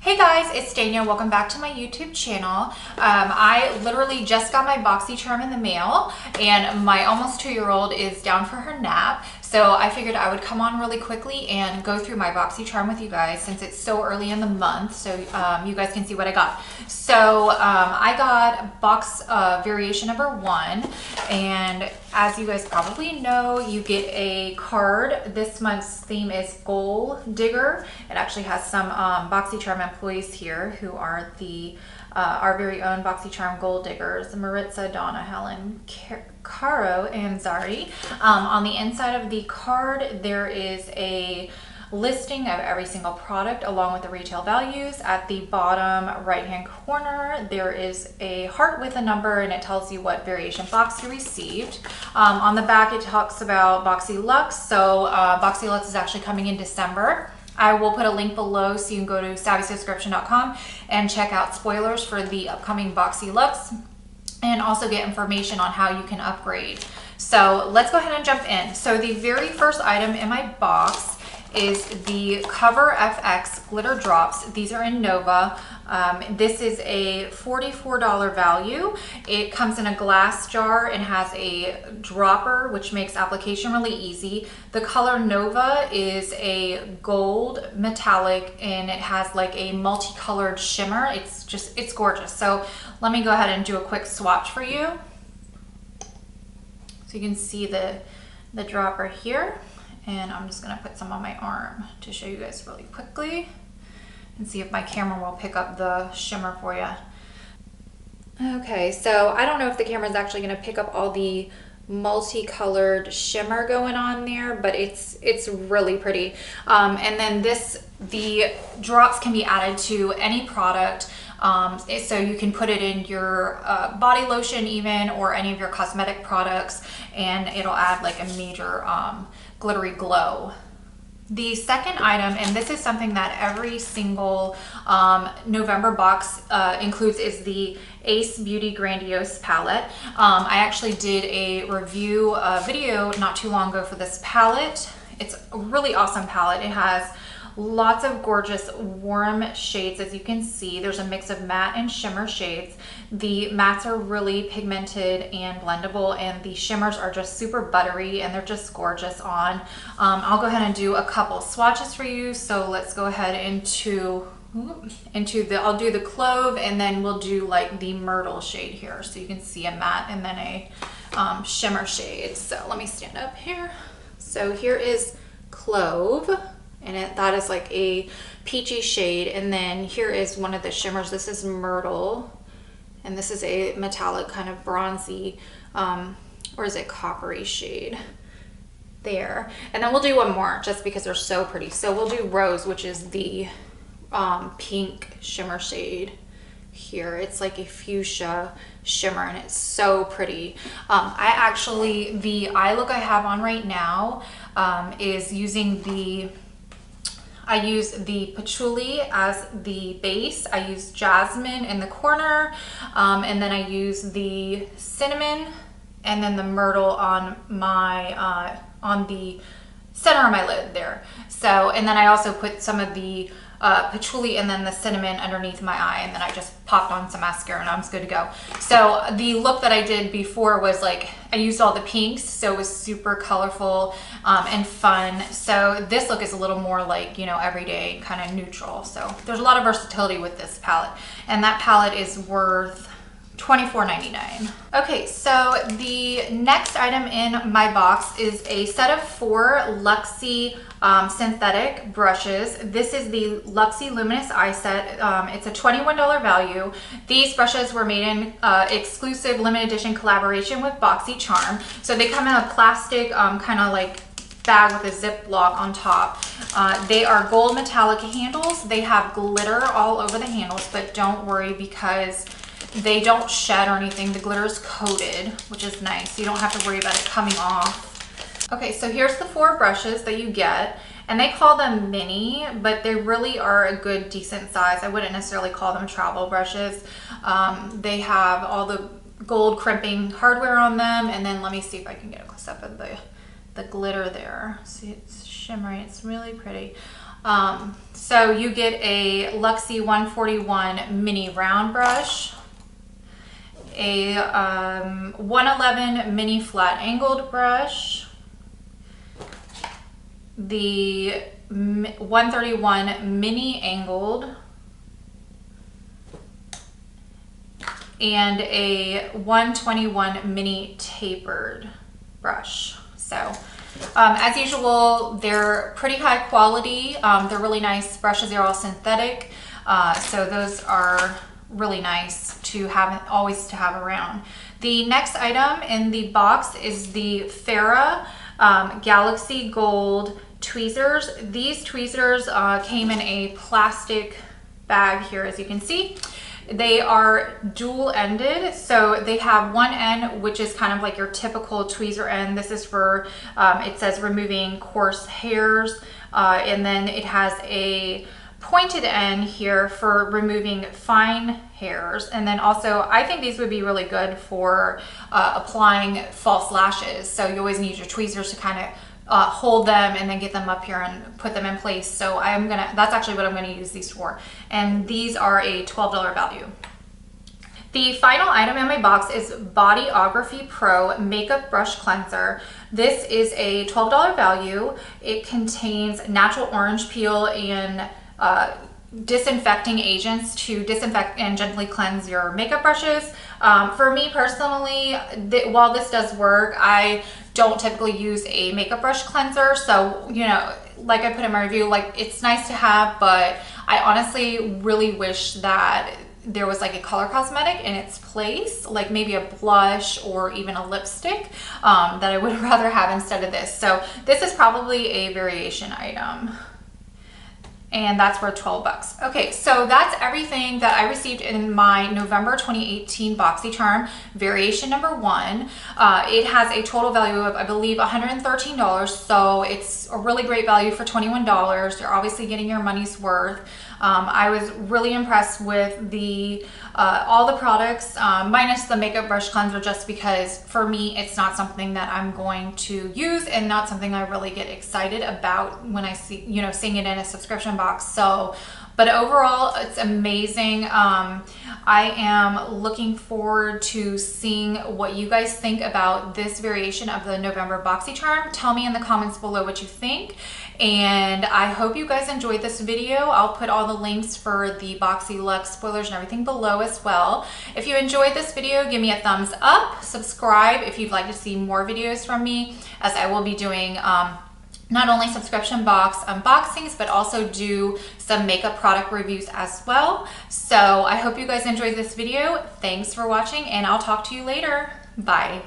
Hey guys, it's Danya. Welcome back to my YouTube channel. I literally just got my Boxycharm in the mail and my almost 2-year-old is down for her nap. So I figured I would come on really quickly and go through my Boxycharm with you guys since it's so early in the month, so you guys can see what I got. So I got box variation number 1, and as you guys probably know, you get a card. This month's theme is Goal Digger. It actually has some Boxycharm employees here who are the our very own Boxycharm Goal Diggers, Maritza, Donna, Helen, Caro, and Zari. On the inside of the card, there is a listing of every single product along with the retail values. At the bottom right hand corner, there is a heart with a number and it tells you what variation box you received. On the back, it talks about BOXYLUXE. So BOXYLUXE is actually coming in December. I will put a link below so you can go to savvysubscription.com and check out spoilers for the upcoming BOXYLUXE and also get information on how you can upgrade. So let's go ahead and jump in. So the very first item in my box is the Cover FX glitter drops. These are in Nova. This is a $44 value. It comes in a glass jar and has a dropper, which makes application really easy. The color Nova is a gold metallic and it has like a multicolored shimmer. It's gorgeous. So let me go ahead and do a quick swatch for you. So you can see the dropper here. And I'm just gonna put some on my arm to show you guys really quickly and see if my camera will pick up the shimmer for you. Okay, so I don't know if the camera is actually gonna pick up all the multicolored shimmer going on there, but it's really pretty. And then the drops can be added to any product. So you can put it in your body lotion even, or any of your cosmetic products, and it'll add like a major glittery glow. The second item, and this is something that every single November box includes, is the Ace Beauty Grandiose palette. I actually did a review video not too long ago for this palette. It's a really awesome palette. It has lots of gorgeous warm shades. As you can see, there's a mix of matte and shimmer shades. The mattes are really pigmented and blendable, and the shimmers are just super buttery and they're just gorgeous on. I'll go ahead and do a couple swatches for you. So let's go ahead into I'll do the Clove, and then we'll do like the Myrtle shade here. So you can see a matte and then a shimmer shade. So let me stand up here. So here is Clove. And that is like a peachy shade. And then here is one of the shimmers. This is Myrtle. And this is a metallic kind of bronzy, or is it coppery shade there. And then we'll do one more just because they're so pretty. So we'll do Rose, which is the pink shimmer shade here. It's like a fuchsia shimmer and it's so pretty. The eye look I have on right now is using I use the patchouli as the base. I use jasmine in the corner, and then I use the cinnamon and then the myrtle on my on the center of my lid there. So, and then I also put some of the patchouli and then the cinnamon underneath my eye, and then I just popped on some mascara and I was good to go. So the look that I did before was like, I used all the pinks, so it was super colorful and fun. So this look is a little more like, you know, everyday kind of neutral. So there's a lot of versatility with this palette, and that palette is worth $24.99. Okay, so the next item in my box is a set of 4 Luxie synthetic brushes. This is the Luxie Luminous Eye Set. It's a $21 value. These brushes were made in exclusive limited edition collaboration with Boxycharm. So they come in a plastic kind of like bag with a zip lock on top. They are gold metallic handles. They have glitter all over the handles, but don't worry because they don't shed or anything. The glitter is coated, which is nice. You don't have to worry about it coming off. Okay, so here's the 4 brushes that you get, and they call them mini, but they really are a good decent size. I wouldn't necessarily call them travel brushes. They have all the gold crimping hardware on them, and then let me see if I can get a close up of the glitter there. See, it's shimmery, it's really pretty. So you get a Luxie 141 mini round brush, a 111 mini flat angled brush, the 131 mini angled, and a 121 mini tapered brush. So as usual, they're pretty high quality. They're really nice brushes. They're all synthetic. So those are really nice to have, always to have around. The next item in the box is the Farrah Galaxy Gold tweezers. These tweezers came in a plastic bag here, as you can see. They are dual ended, so they have one end which is kind of like your typical tweezer end. This is for, it says removing coarse hairs, and then it has a pointed end here for removing fine hairs. And then also, I think these would be really good for applying false lashes. So you always need your tweezers to kind of hold them and then get them up here and put them in place. So that's actually what I'm gonna use these for. And these are a $12 value. The final item in my box is Bodyography Pro Makeup Brush Cleanser. This is a $12 value. It contains natural orange peel and disinfecting agents to disinfect and gently cleanse your makeup brushes. For me personally, while this does work, I don't typically use a makeup brush cleanser. So, you know, like I put in my review, like it's nice to have, but I honestly really wish that there was like a color cosmetic in its place, like maybe a blush or even a lipstick that I would rather have instead of this. So this is probably a variation item. And that's worth 12 bucks. Okay, so that's everything that I received in my November 2018 Boxycharm variation number 1. It has a total value of, I believe, $113. So it's a really great value for $21. You're obviously getting your money's worth. I was really impressed with the all the products, minus the makeup brush cleanser, just because for me it's not something that I'm going to use and not something I really get excited about when I see, you know, seeing it in a subscription box. So, but overall it's amazing. I am looking forward to seeing what you guys think about this variation of the November Boxycharm. Tell me in the comments below what you think. And I hope you guys enjoyed this video. I'll put all the links for the BOXYLUXE spoilers and everything below as well. If you enjoyed this video, give me a thumbs up, subscribe if you'd like to see more videos from me, as I will be doing not only subscription box unboxings, but also do some makeup product reviews as well. So I hope you guys enjoyed this video. Thanks for watching, and I'll talk to you later. Bye.